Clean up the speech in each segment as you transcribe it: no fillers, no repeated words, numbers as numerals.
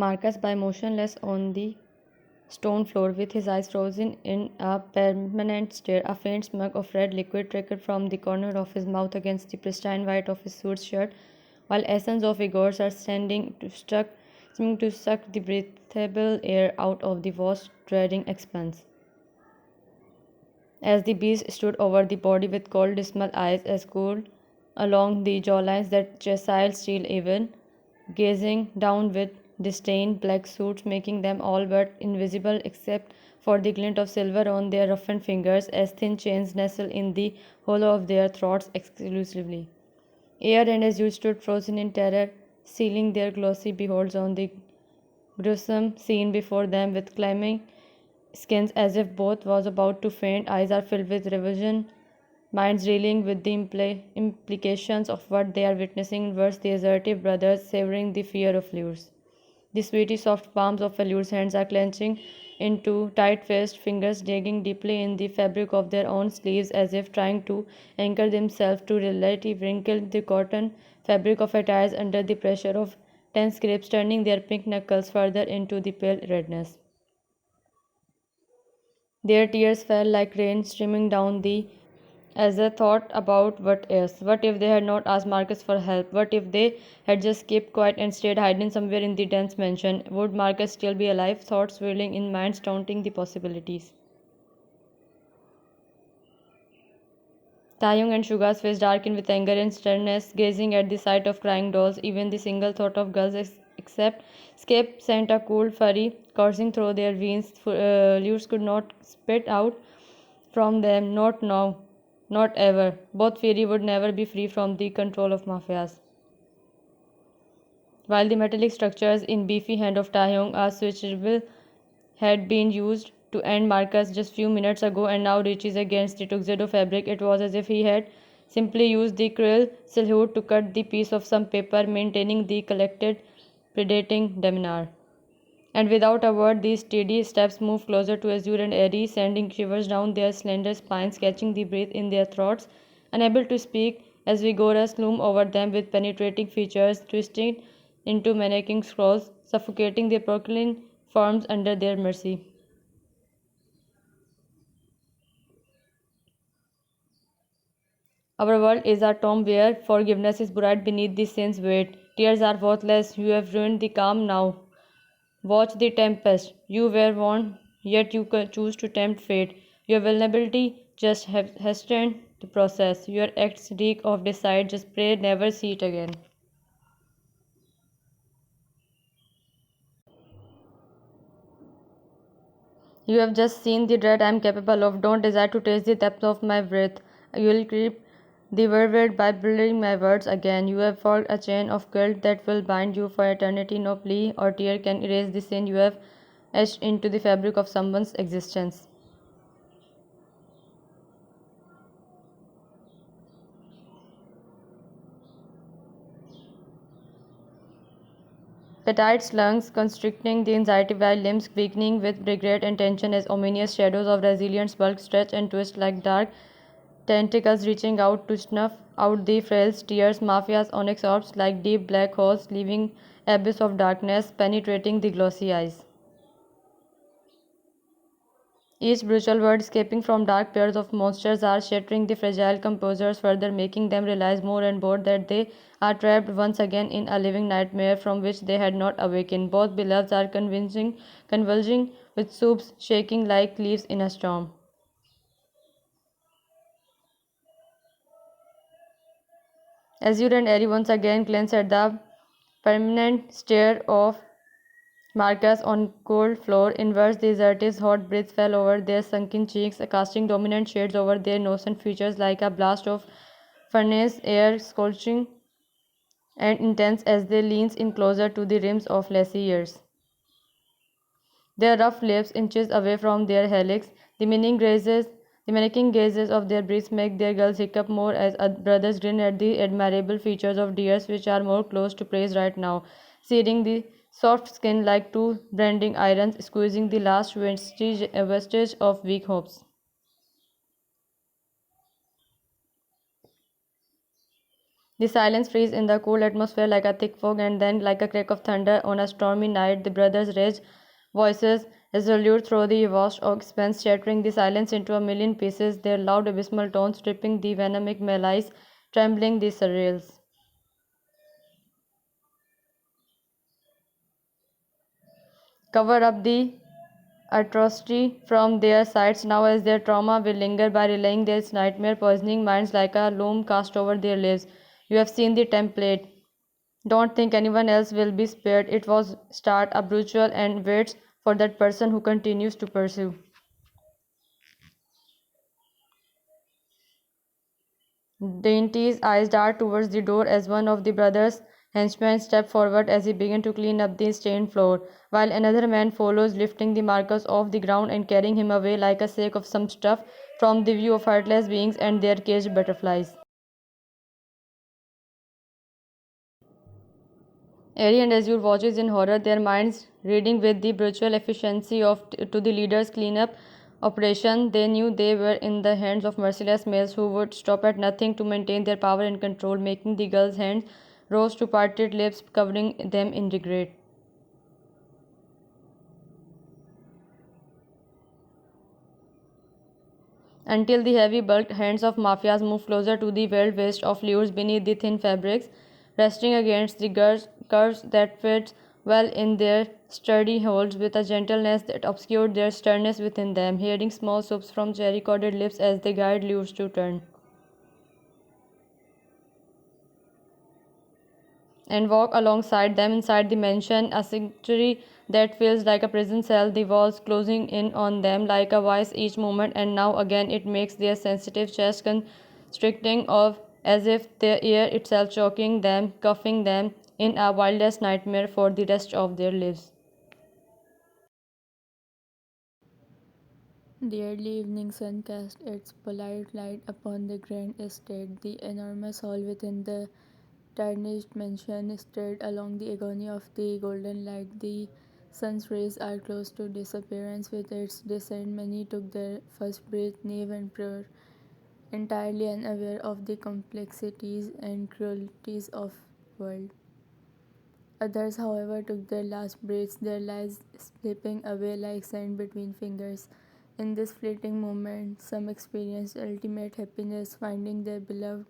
Marcus lay motionless on the stone floor with his eyes frozen in a permanent stare. A faint smug of red liquid trickled from the corner of his mouth against the pristine white of his suit shirt, while essence of vigors are seeming to suck the breathable air out of the vast, dreading expanse. As the beast stood over the body with cold, dismal eyes as cold along the jawlines that chesile steel even, gazing down with disdain, black suits making them all but invisible except for the glint of silver on their roughened fingers as thin chains nestle in the hollow of their throats exclusively. Air and Azure stood frozen in terror, sealing their glossy beholds on the gruesome scene before them with climbing skins as if both was about to faint. Eyes are filled with revulsion, minds reeling with the implications of what they are witnessing. Worse, the assertive brothers savoring the fear of lures. The sweetie soft palms of Allure's hands are clenching into tight fists, fingers digging deeply in the fabric of their own sleeves as if trying to anchor themselves to reality, wrinkle the cotton fabric of attires under the pressure of tense grips, turning their pink knuckles further into the pale redness. Their tears fell like rain streaming down the as they thought about what else. What if they had not asked Marcus for help? What if they had just kept quiet and stayed hidden somewhere in the dense mansion? Would Marcus still be alive? Thoughts swirling in minds, taunting the possibilities. Taeyong and Suga's face darkened with anger and sternness, gazing at the sight of crying dolls. Even the single thought of girls except escape sent a cold fury coursing through their veins. Lures could not spit out from them, not now, not ever. Both fury would never be free from the control of mafias. While the metallic structures in beefy hand of Taeyong, a switchable had been used to end Marcus just few minutes ago and now reaches against the tuxedo fabric. It was as if he had simply used the cruel silhouette to cut the piece of some paper, maintaining the collected, predating demeanor. And without a word, these steady steps moved closer to Azure and Aerie, sending shivers down their slender spines, catching the breath in their throats. Unable to speak, as Vigorous loomed over them with penetrating features, twisted into menacing scrolls, suffocating their porcelain forms under their mercy. Our world is a tomb where forgiveness is buried beneath the sin's weight. Tears are worthless. You have ruined the calm now. Watch the tempest. You were warned, yet you choose to tempt fate. Your vulnerability just hastened the process. Your acts reek of deceit. Just pray never see it again. You have just seen the dread I am capable of. Don't desire to taste the depth of my wrath. You will creep the verdict by blurring my words again. You have forged a chain of guilt that will bind you for eternity. No plea or tear can erase the sin you have etched into the fabric of someone's existence. Petite's lungs constricting, the anxiety while limbs weakening with regret and tension as ominous shadows of resilient bulk stretch and twist like dark tentacles reaching out to snuff out the frail tears. Mafia's onyx orbs like deep black holes, leaving abyss of darkness penetrating the glossy eyes. Each brutal word escaping from dark pairs of monsters are shattering the fragile composers, further making them realize more and more that they are trapped once again in a living nightmare from which they had not awakened. Both beloveds are convulsing with soups shaking like leaves in a storm. Azure and Aerie once again glanced at the permanent stare of Marcus on cold floor. Inwards, the desert's hot breath fell over their sunken cheeks, casting dominant shades over their innocent features like a blast of furnace air, scorching and intense as they leaned in closer to the rims of lacy ears. Their rough lips inches away from their helix, the menacing gazes of their breaths make their girls hiccup more as brothers grin at the admirable features of deers which are more close to praise right now, searing the soft skin like two branding irons, squeezing the last vestige of weak hopes. The silence freezes in the cool atmosphere like a thick fog, and then, like a crack of thunder on a stormy night, the brothers raise voices resolute through the vast expanse, shattering the silence into a million pieces, their loud abysmal tones stripping the venomic malice, trembling the surreals. Cover up the atrocity from their sights now as their trauma will linger by relaying their nightmare poisoning minds like a loom cast over their lives. You have seen the template. Don't think anyone else will be spared. It was start a brutal and waits for that person who continues to pursue. Dainty's eyes dart towards the door as one of the brothers' henchmen steps forward as he begins to clean up the stained floor, while another man follows, lifting the Marcus off the ground and carrying him away like a sack of some stuff from the view of heartless beings and their caged butterflies. Ari and Azure watches in horror, their minds reading with the brutal efficiency of to the leader's cleanup operation. They knew they were in the hands of merciless males who would stop at nothing to maintain their power and control, making the girl's hands rose to parted lips, covering them in regret. Until the heavy bulked hands of mafias move closer to the wild waste of lures beneath the thin fabrics, resting against the curves that fit well in their sturdy holds with a gentleness that obscured their sternness within them, hearing small sobs from cherry coated lips as they guide lures to turn. And walk alongside them inside the mansion, a sanctuary that feels like a prison cell, the walls closing in on them like a vice each moment, and now again it makes their sensitive chest constricting of as if the air itself choking them, cuffing them in a wildest nightmare for the rest of their lives. The early evening sun cast its polite light upon the grand estate. The enormous hall within the tarnished mansion stared along the agony of the golden light. The sun's rays are close to disappearance with its descent. Many took their first breath, naive and pure, entirely unaware of the complexities and cruelties of world. Others, however, took their last breaths, their lives slipping away like sand between fingers. In this fleeting moment, some experienced ultimate happiness, finding their beloved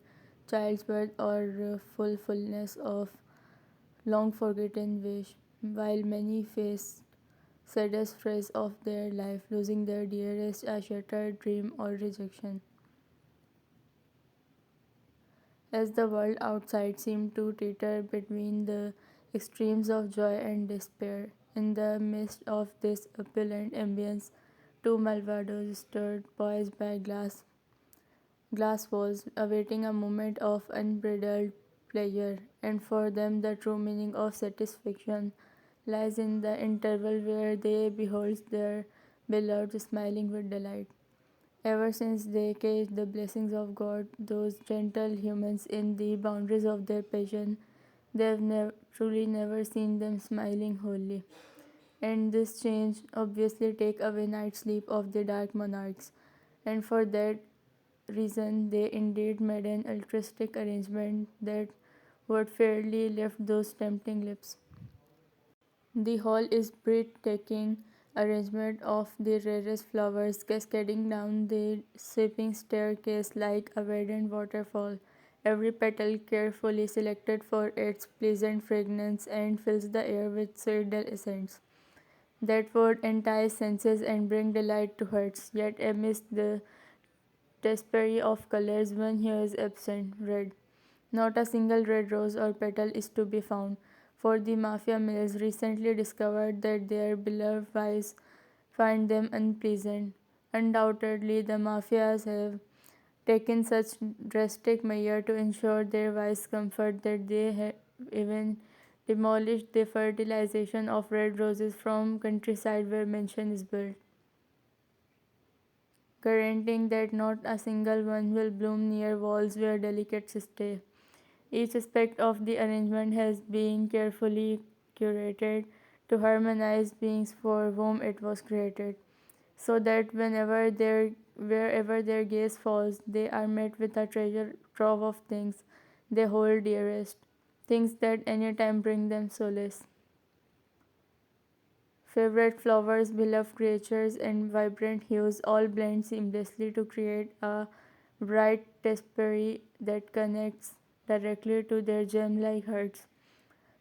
child's birth or fullness of long forgotten wish, while many faced saddest phase of their life, losing their dearest, a shattered dream or rejection. As the world outside seemed to teeter between the extremes of joy and despair. In the midst of this opulent ambience, two malvados stood poised by glass walls, awaiting a moment of unbridled pleasure, and for them the true meaning of satisfaction lies in the interval where they behold their beloved smiling with delight. Ever since they caged the blessings of God, those gentle humans in the boundaries of their passion, they've truly never seen them smiling wholly. And this change obviously take away night sleep of the dark monarchs. And for that reason, they indeed made an altruistic arrangement that would fairly lift those tempting lips. The hall is breathtaking arrangement of the rarest flowers cascading down the sweeping staircase like a verdant waterfall. Every petal carefully selected for its pleasant fragrance and fills the air with sweet essence that would entice senses and bring delight to hearts. Yet amidst the tapestry of colors, one here is absent, red. Not a single red rose or petal is to be found, for the mafia males recently discovered that their beloved wives find them unpleasant. Undoubtedly, the mafias have taken such drastic measures to ensure their wives' comfort that they have even demolished the fertilization of red roses from countryside where mansion is built, guaranteeing that not a single one will bloom near walls where delicates stay. Each aspect of the arrangement has been carefully curated to harmonize beings for whom it was created, so that wherever their gaze falls, they are met with a treasure trove of things they hold dearest, things that anytime bring them solace. Favorite flowers, beloved creatures, and vibrant hues all blend seamlessly to create a bright tapestry that connects directly to their gem like hearts,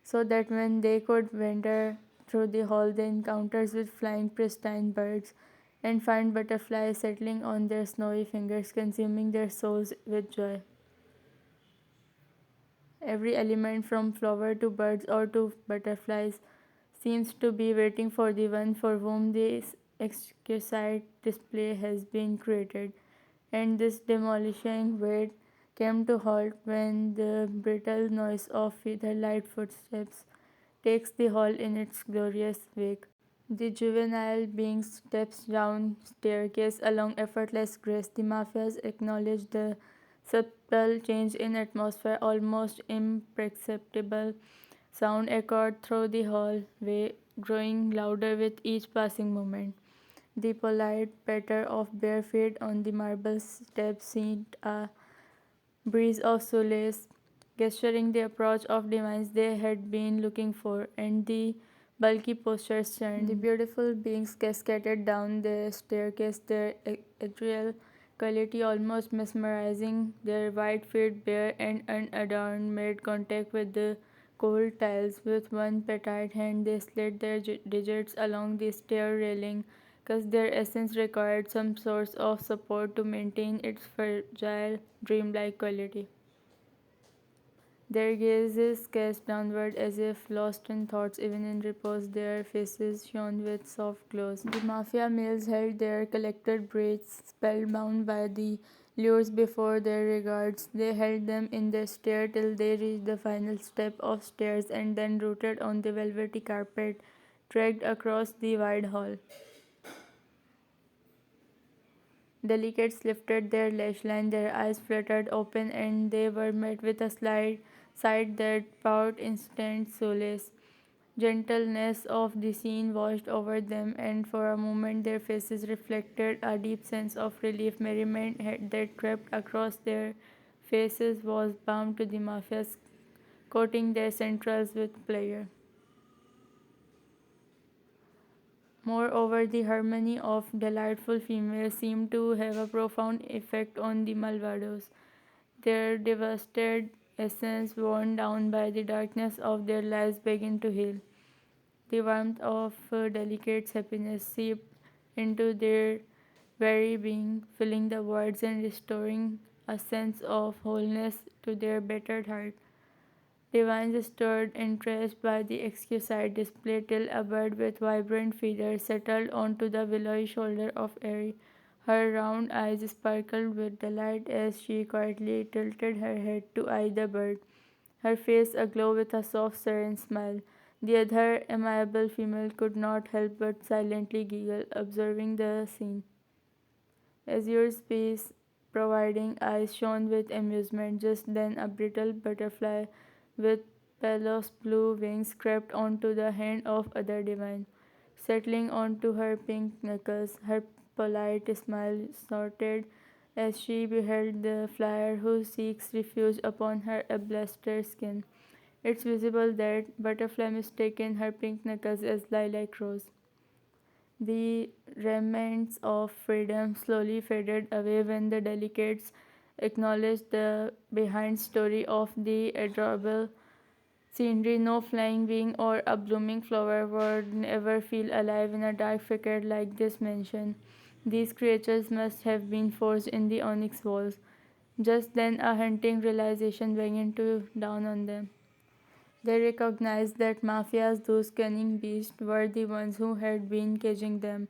so that when they could wander through the hall, they encounters with flying pristine birds and find butterflies settling on their snowy fingers, consuming their souls with joy. Every element from flower to birds or to butterflies seems to be waiting for the one for whom this exquisite display has been created. And this demolishing weight came to halt when the brittle noise of their light footsteps takes the hall in its glorious wake. The juvenile being steps down staircase along effortless grace. The mafias acknowledge the subtle change in atmosphere, almost imperceptible sound echoed through the hallway, growing louder with each passing moment. The polite patter of bare feet on the marble steps seemed a breeze of solace, gesturing the approach of divines they had been looking for, and the bulky postures turned. The beautiful beings cascaded down the staircase, their ethereal quality almost mesmerizing. Their white feet, bare and unadorned, made contact with the cold tiles. With one petite hand, they slid their digits along the stair railing, because their essence required some source of support to maintain its fragile, dreamlike quality. Their gazes cast downward as if lost in thoughts, even in repose, their faces shone with soft glows. The mafia males held their collected breaths, spellbound by the lures before their regards. They held them in their stare till they reached the final step of stairs and then rooted on the velvety carpet dragged across the wide hall. Delicates lifted their lash line, their eyes fluttered open, and they were met with a slight sight that brought instant solace. Gentleness of the scene washed over them, and for a moment their faces reflected a deep sense of relief. Merriment that crept across their faces was bound to the mafias, coating their centrals with pleasure. Moreover, the harmony of delightful females seemed to have a profound effect on the Malvados. Their devastated essence, worn down by the darkness of their lives, began to heal. The warmth of delicate happiness seeped into their very being, filling the voids and restoring a sense of wholeness to their battered heart. Divines stood entranced by the exquisite display till a bird with vibrant feathers settled onto the willowy shoulder of Airy. Her round eyes sparkled with delight as she quietly tilted her head to eye the bird, her face aglow with a soft, serene smile. The other amiable female could not help but silently giggle, observing the scene. Azure's piece, providing eyes shone with amusement. Just then, a brittle butterfly with palos blue wings crept onto the hand of other divine, settling onto her pink knuckles. Her polite smile snorted as she beheld the flyer who seeks refuge upon her ablaster skin. It's visible that butterfly mistaken her pink knuckles as lilac rose. The remnants of freedom slowly faded away when the delegates acknowledged the behind story of the adorable scenery. No flying wing or a blooming flower would ever feel alive in a dark thicket like this mansion. These creatures must have been forged in the onyx walls. Just then, a haunting realization began to dawn on them. They recognized that mafias, those cunning beasts, were the ones who had been caging them.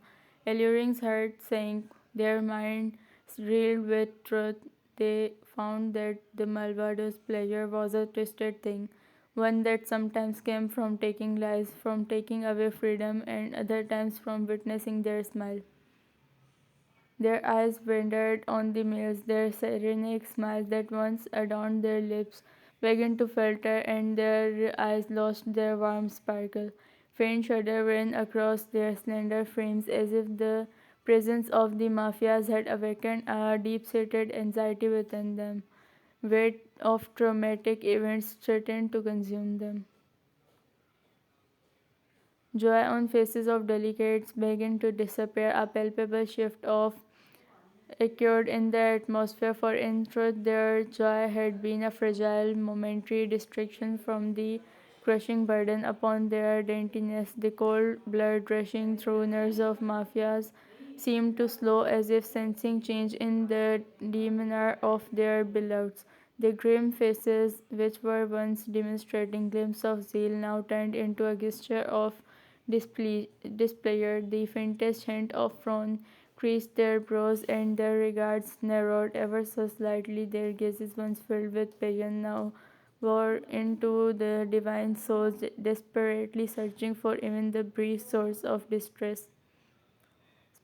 Alluring's heart sank, their minds reeled with truth. They found that the Malvado's pleasure was a twisted thing, one that sometimes came from taking lives, from taking away freedom, and other times from witnessing their smile. Their eyes wandered on the males, their serene smiles that once adorned their lips began to falter, and their eyes lost their warm sparkle. Faint shudder ran across their slender frames as if the presence of the mafias had awakened a deep-seated anxiety within them. weight of traumatic events threatened to consume them. Joy on faces of delegates began to disappear, a palpable shift of occurred in the atmosphere, for in truth their joy had been a fragile, momentary distraction from the crushing burden upon their daintiness. The cold blood rushing through nerves of mafias seemed to slow, as if sensing change in the demeanor of their beloveds. The grim faces, which were once demonstrating glimpses of zeal, now turned into a gesture of displeasure. The faintest hint of frown creased their brows, and their regards narrowed ever so slightly. Their gazes, once filled with passion, now wore into the divine souls, desperately searching for even the brief source of distress.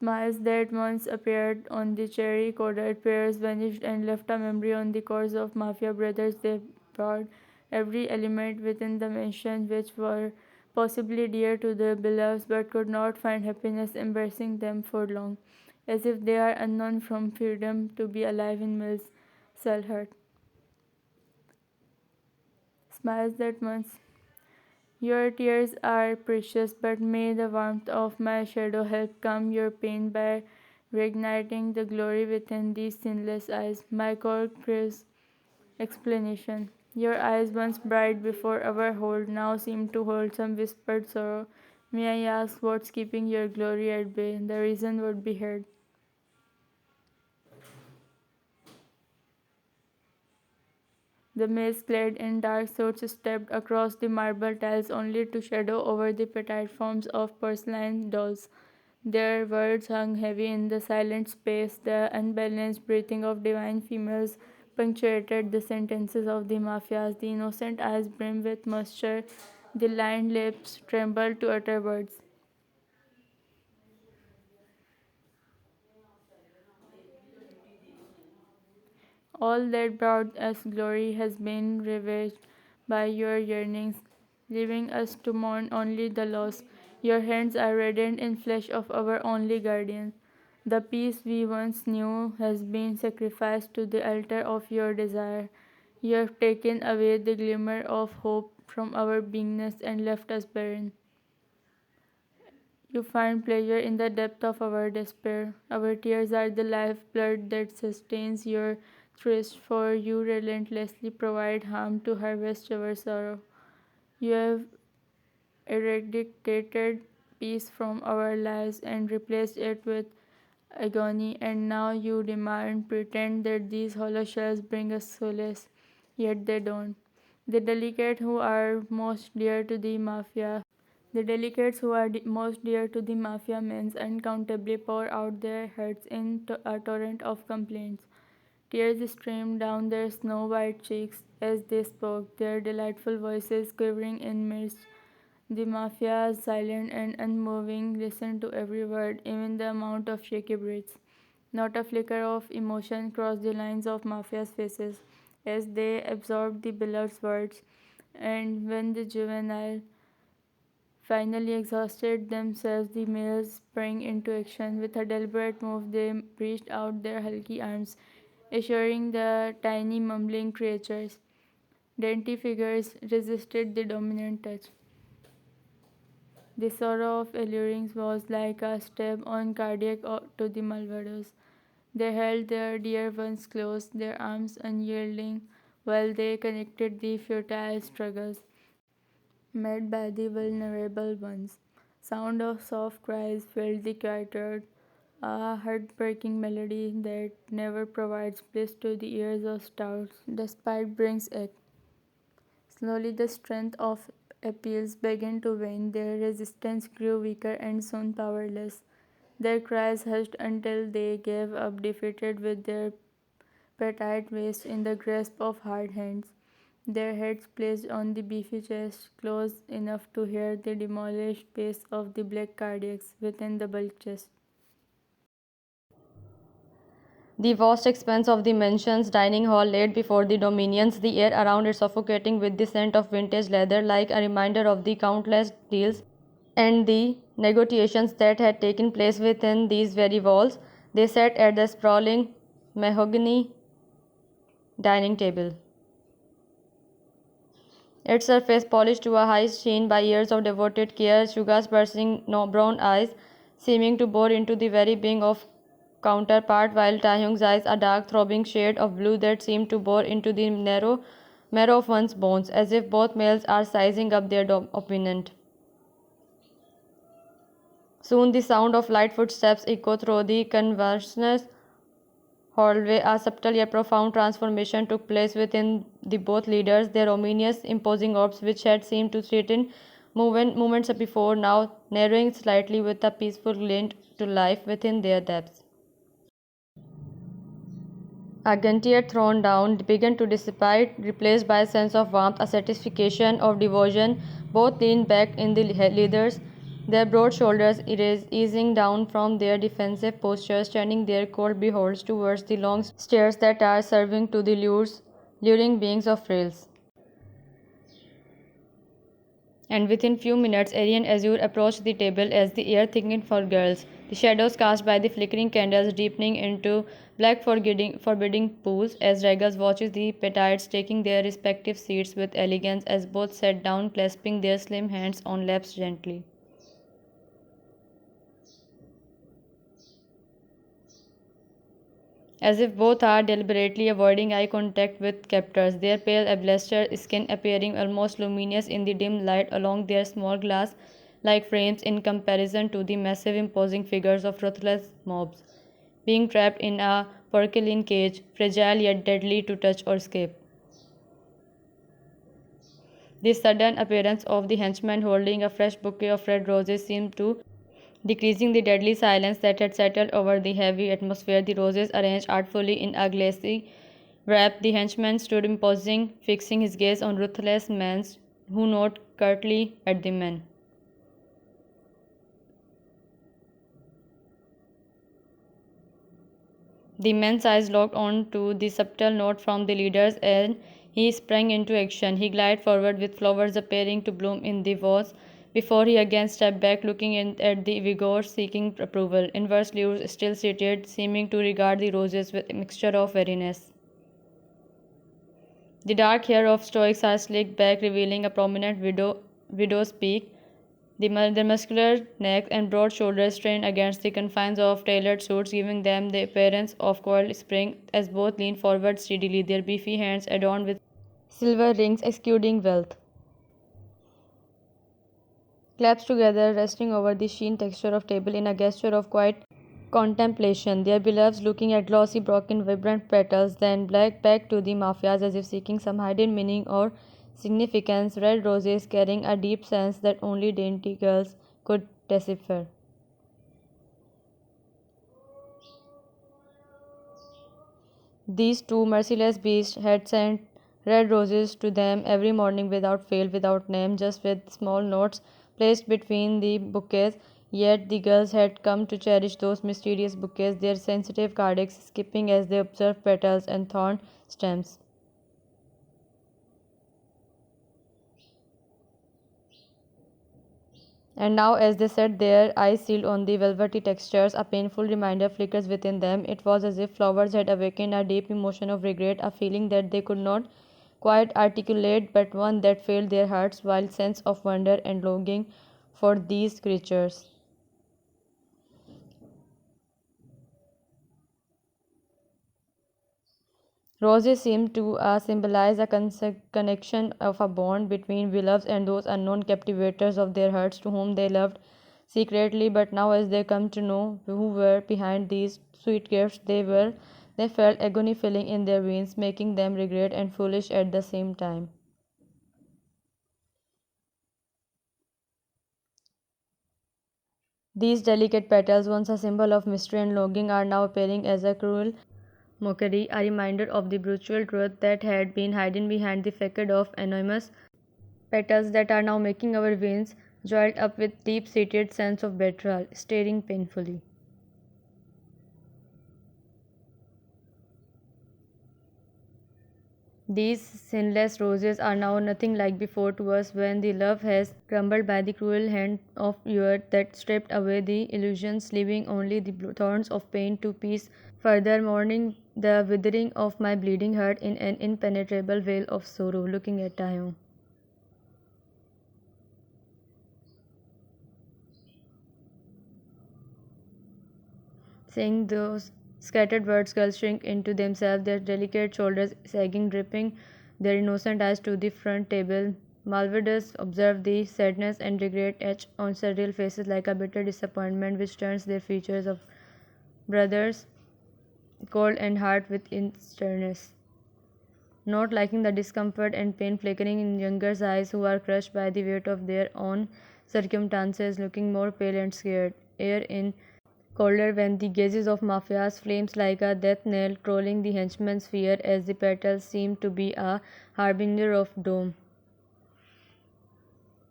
Smiles that once appeared on the cherry coated pears vanished and left a memory on the corpse of mafia brothers. They brought every element within the mansion which were possibly dear to their beloveds, but could not find happiness embracing them for long, as if they are unknown from freedom to be alive in Mill's cell hut. Smiles that once your tears are precious, but may the warmth of my shadow help calm your pain by reigniting the glory within these sinless eyes. My core craves explanation. Your eyes, once bright before our hold, now seem to hold some whispered sorrow. May I ask what's keeping your glory at bay? The reason would be heard. The maids, clad in dark suits, stepped across the marble tiles only to shadow over the petite forms of porcelain dolls. Their words hung heavy in the silent space. The unbalanced breathing of divine females punctuated the sentences of the mafias. The innocent eyes brimmed with moisture. The lined lips trembled to utter words. All that brought us glory has been ravaged by your yearnings, leaving us to mourn only the loss. Your hands are reddened in flesh of our only guardian. The peace we once knew has been sacrificed to the altar of your desire. You have taken away the glimmer of hope from our beingness and left us barren. You find pleasure in the depth of our despair. Our tears are the lifeblood that sustains your thirst, for you relentlessly provide harm to harvest our sorrow. You have eradicated peace from our lives and replaced it with agony, and now you pretend that these hollow shells bring us solace, yet they don't. The delicate who are most dear to the mafia the delegates who are most dear to the mafia men uncountably pour out their hearts in a torrent of complaints. Tears streamed down their snow white cheeks as they spoke, their delightful voices quivering in mist. The mafia, silent and unmoving, listened to every word, even the amount of shaky breaths. Not a flicker of emotion crossed the lines of mafia's faces as they absorbed the beloved's words, and when the juvenile finally exhausted themselves, the males sprang into action. With a deliberate move, they reached out their hulky arms, assuring the tiny mumbling creatures. Dainty figures resisted the dominant touch. The sorrow of alluring was like a stab on cardiac to the Malvados. They held their dear ones close, their arms unyielding, while they connected the futile struggles made by the vulnerable ones. Sound of soft cries filled the courtyard, a heartbreaking melody that never provides bliss to the ears of stouts, despite brings it. Slowly the strength of appeals began to wane, their resistance grew weaker and soon powerless. Their cries hushed until they gave up, defeated with their petite waist in the grasp of hard hands, their heads placed on the beefy chest, close enough to hear the demolished pace of the black cardiacs within the bulk chest. The vast expanse of the mansion's dining hall laid before the dominions, the air around it suffocating with the scent of vintage leather, like a reminder of the countless deals and the negotiations that had taken place within these very walls. They sat at the sprawling mahogany dining table. Its surface polished to a high sheen by years of devoted care, Suga's bursting brown eyes seeming to bore into the very being of counterpart, while Taehyung's eyes a dark throbbing shade of blue that seemed to bore into the narrow marrow of one's bones, as if both males are sizing up their opponent. Soon the sound of light footsteps echoed through the conversationless hallway. A subtle yet profound transformation took place within the both leaders. Their ominous, imposing orbs, which had seemed to threaten moments before, now narrowing slightly with a peaceful glint to life within their depths. A Gantier thrown down began to dissipate, replaced by a sense of warmth, a satisfaction of devotion. Both leaned back in the leathers, their broad shoulders easing down from their defensive postures, turning their cold beholds towards the long stairs that are serving to the luring beings of frills. And within few minutes Aryan Azure approached the table as the air thickened for girls, the shadows cast by the flickering candles deepening into black forbidding pools as Regas watches the petites taking their respective seats with elegance as both sat down clasping their slim hands on laps gently. As if both are deliberately avoiding eye contact with captors, their pale alabaster skin appearing almost luminous in the dim light along their small glass-like frames in comparison to the massive imposing figures of ruthless mobs, being trapped in a porcelain cage, fragile yet deadly to touch or escape. The sudden appearance of the henchman holding a fresh bouquet of red roses seemed to decreasing the deadly silence that had settled over the heavy atmosphere. The roses arranged artfully in a glassy wrap. The henchman stood imposing, fixing his gaze on ruthless men who nodded curtly at the men. The man's eyes locked on to the subtle note from the leaders and he sprang into action. He glided forward with flowers appearing to bloom in the vase before he again stepped back, looking at the vigor, seeking approval. Inverse Lures still seated, seeming to regard the roses with a mixture of weariness. The dark hair of stoics are slicked back, revealing a prominent widow's peak. Their muscular necks and broad shoulders strained against the confines of tailored suits, giving them the appearance of coiled spring as both leaned forward steadily, their beefy hands adorned with silver rings exuding wealth. Clasped together, resting over the sheen texture of table in a gesture of quiet contemplation, their beloveds looking at glossy, broken, vibrant petals, then back to the mafias as if seeking some hidden meaning or significance, red roses carrying a deep sense that only dainty girls could decipher. These two merciless beasts had sent red roses to them every morning without fail, without name, just with small notes placed between the bouquets. Yet the girls had come to cherish those mysterious bouquets, their sensitive cardiacs skipping as they observed petals and thorn stems. And now, as they sat there, eyes sealed on the velvety textures, a painful reminder flickers within them. It was as if flowers had awakened a deep emotion of regret, a feeling that they could not quite articulate, but one that filled their hearts, wild sense of wonder and longing for these creatures. Roses seem to symbolize a connection of a bond between beloveds and those unknown captivators of their hearts to whom they loved secretly. But now, as they come to know who were behind these sweet gifts, they felt agony filling in their veins, making them regret and foolish at the same time. These delicate petals, once a symbol of mystery and longing, are now appearing as a cruel mockery, a reminder of the brutal truth that had been hidden behind the facade of anonymous petals that are now making our veins jolt up with deep-seated sense of betrayal, staring painfully. These sinless roses are now nothing like before to us when the love has crumbled by the cruel hand of year that stripped away the illusions, leaving only the thorns of pain to piece further mourning the withering of my bleeding heart in an impenetrable veil of sorrow, looking at Taeyong. Seeing those scattered words, girls shrink into themselves, their delicate shoulders sagging, dripping their innocent eyes to the front table. Malvidus observed the sadness and regret etched on several faces like a bitter disappointment which turns their features of brothers cold and hard with sternness. Not liking the discomfort and pain flickering in younger eyes who are crushed by the weight of their own circumstances, looking more pale and scared. Air in colder when the gazes of Mafias flames like a death knell, trolling the henchman's fear as the petals seem to be a harbinger of doom.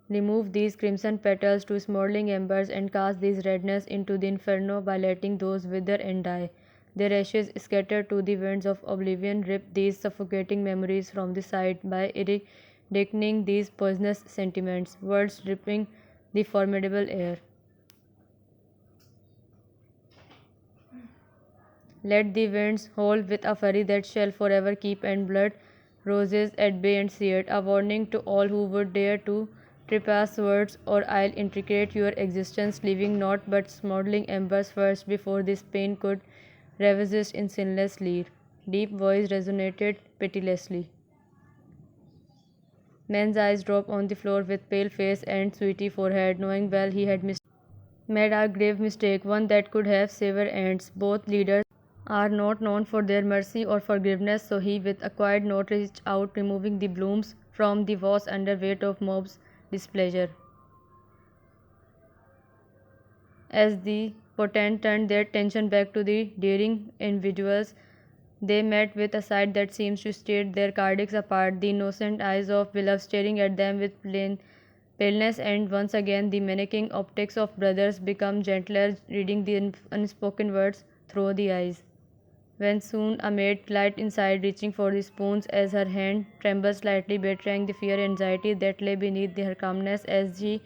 Remove these crimson petals to smoldering embers and cast these redness into the inferno by letting those wither and die. Their ashes scattered to the winds of oblivion rip these suffocating memories from the sight by irradiating these poisonous sentiments, words dripping the formidable air. Let the winds howl with a fury that shall forever keep and blood roses at bay and seared, a warning to all who would dare to trespass words, or I'll intricate your existence, leaving naught but smoldering embers first before this pain could resist in sinless leer. Deep voice resonated pitilessly. Man's eyes dropped on the floor with pale face and sweety forehead, knowing well he had made a grave mistake, one that could have severed ends. Both leaders are not known for their mercy or forgiveness, so he with a quiet note reached out, removing the blooms from the vase under weight of mob's displeasure. As the potentate turned their attention back to the daring individuals, they met with a sight that seems to state their cardiacs apart, the innocent eyes of beloved staring at them with paleness, and once again the menacing optics of brothers become gentler, reading the unspoken words through the eyes. When soon a maid glided inside, reaching for the spoons as her hand trembled slightly, betraying the fear and anxiety that lay beneath her calmness as she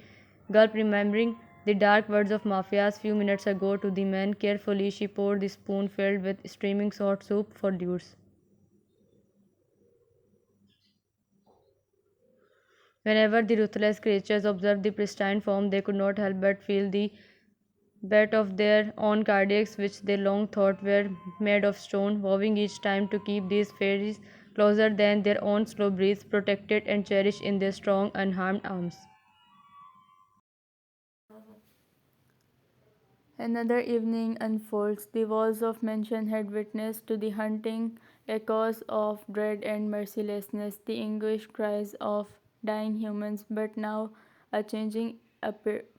gulped, remembering the dark words of Mafias few minutes ago to the man. Carefully she poured the spoon filled with steaming hot soup for Deuce. Whenever the ruthless creatures observed the pristine form, they could not help but feel the beat of their own cardiacs, which they long thought were made of stone, vowing each time to keep these fairies closer than their own slow breaths, protected and cherished in their strong, unharmed arms. Another evening unfolds. The walls of mansion had witnessed to the haunting echoes of dread and mercilessness, the anguished cries of dying humans, but now a changing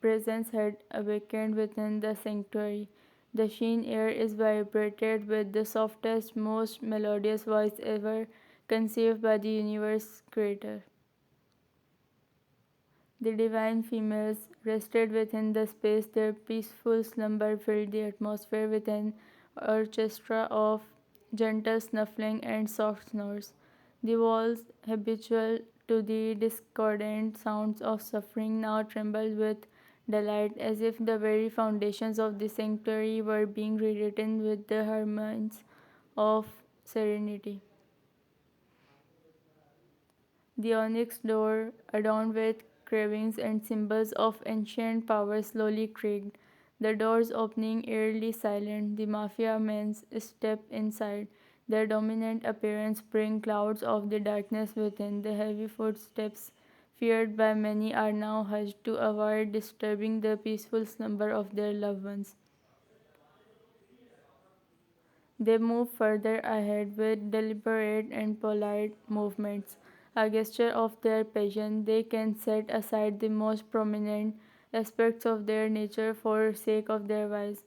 presence had awakened within the sanctuary. The sheen air is vibrated with the softest, most melodious voice ever conceived by the universe creator. The divine females rested within the space. Their peaceful slumber filled the atmosphere with an orchestra of gentle snuffling and soft snores. The walls, habitual to the discordant sounds of suffering, now trembled with delight, as if the very foundations of the sanctuary were being rewritten with the harmonies of serenity. The onyx door, adorned with carvings and symbols of ancient power, slowly creaked. The doors opening eerily silent, the mafia men stepped inside. Their dominant appearance bring clouds of the darkness within. The heavy footsteps, feared by many, are now hushed to avoid disturbing the peaceful slumber of their loved ones. They move further ahead with deliberate and polite movements, a gesture of their passion. They can set aside the most prominent aspects of their nature for sake of their vice.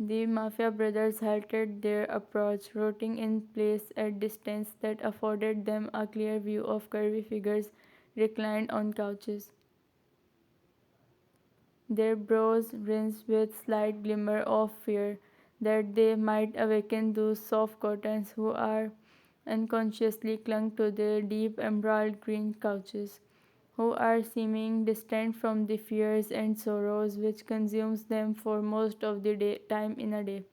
The mafia brothers halted their approach, rooting in place at distance that afforded them a clear view of curvy figures reclined on couches, their brows rinsed with slight glimmer of fear that they might awaken those soft cottons who are unconsciously clung to their deep emerald green couches, who are seeming distant from the fears and sorrows which consumes them for most of the time in a day.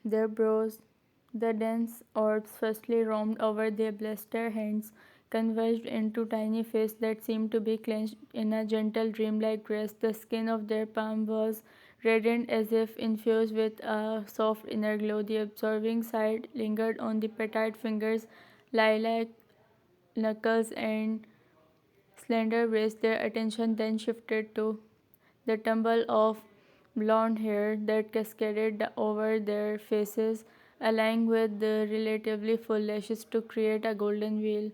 Their brows The dense orbs firstly roamed over their blistered hands, converged into tiny fists that seemed to be clenched in a gentle dreamlike grace. The skin of their palm was radiant as if infused with a soft inner glow. The absorbing sight lingered on the petite fingers, lilac knuckles, and slender wrists. Their attention then shifted to the tumble of blonde hair that cascaded over their faces, aligning with the relatively full lashes to create a golden veil.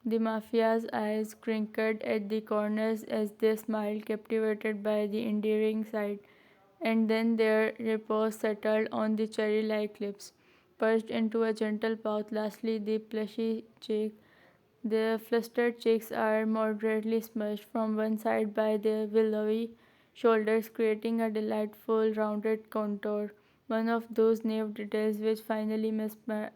The mafia's eyes crinkled at the corners as they smiled, captivated by the endearing sight, and then their repose settled on the cherry like lips, pursed into a gentle pout. Lastly, the plushy cheek. The flustered cheeks are moderately smudged from one side by the willowy shoulders, creating a delightful rounded contour, one of those naive details which finally mesmerizes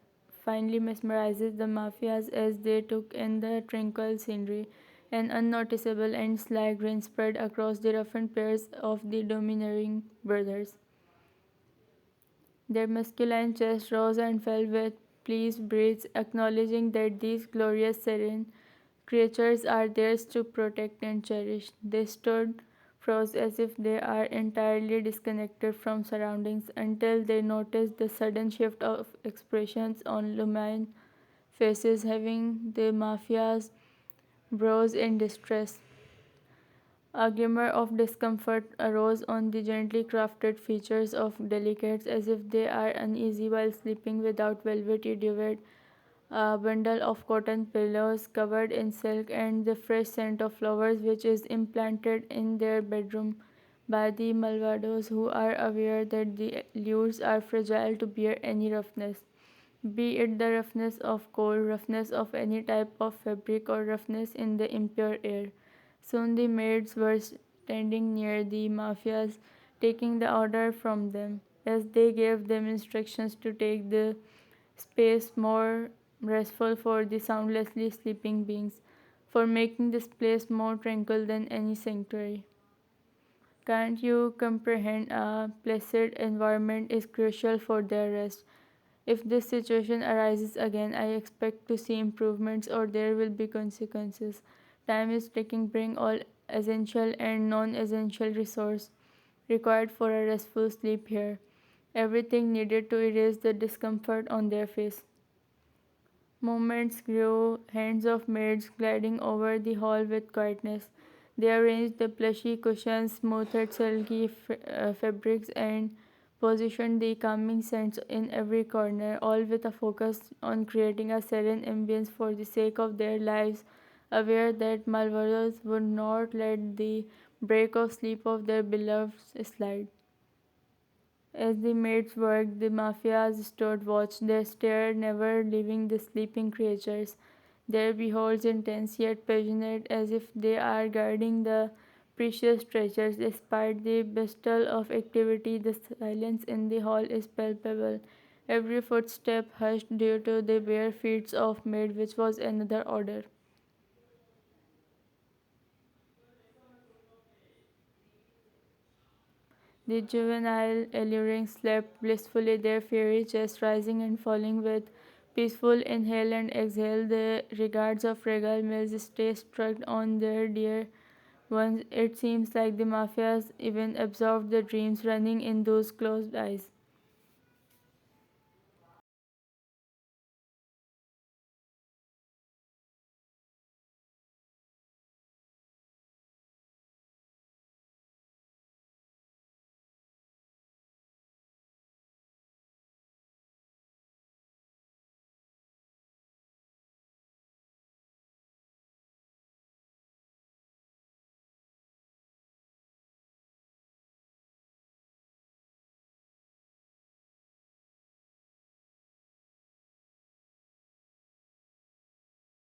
the mafias as they took in the tranquil scenery. An unnoticeable and sly grin spread across the roughened pairs of the domineering brothers. Their masculine chest rose and fell with pleased breaths, acknowledging that these glorious serene creatures are theirs to protect and cherish. They stood froze as if they are entirely disconnected from surroundings until they noticed the sudden shift of expressions on Lumine faces, having the mafia's brows in distress. A glimmer of discomfort arose on the gently crafted features of delicates, as if they are uneasy while sleeping without velvety duvet, a bundle of cotton pillows covered in silk, and the fresh scent of flowers which is implanted in their bedroom by the malvados who are aware that the lures are fragile to bear any roughness, be it the roughness of cold, roughness of any type of fabric, or roughness in the impure air. Soon the maids were standing near the mafias, taking the order from them, as they gave them instructions to take the space more restful for the soundlessly sleeping beings, for making this place more tranquil than any sanctuary. Can't you comprehend? A placid environment is crucial for their rest. If this situation arises again, I expect to see improvements or there will be consequences. Time is ticking. Bring all essential and non essential resource required for a restful sleep here. Everything needed to erase the discomfort on their face. Movements grew, hands of maids gliding over the hall with quietness. They arranged the plushy cushions, smoothed silky fabrics, and positioned the calming scents in every corner, all with a focus on creating a serene ambience for the sake of their lives, aware that Malvaros would not let the break of sleep of their beloveds slide. As the maids worked, the mafias stood watch, their stare never leaving the sleeping creatures, their beholds intense yet passionate, as if they are guarding the precious treasures. Despite the bustle of activity, the silence in the hall is palpable. Every footstep hushed due to the bare feet of maid, which was another order. The juvenile alluring slept blissfully, their fiery chests rising and falling with peaceful inhale and exhale. The regards of regal males stay struck on their dear ones. It seems like the mafias even absorbed the dreams running in those closed eyes.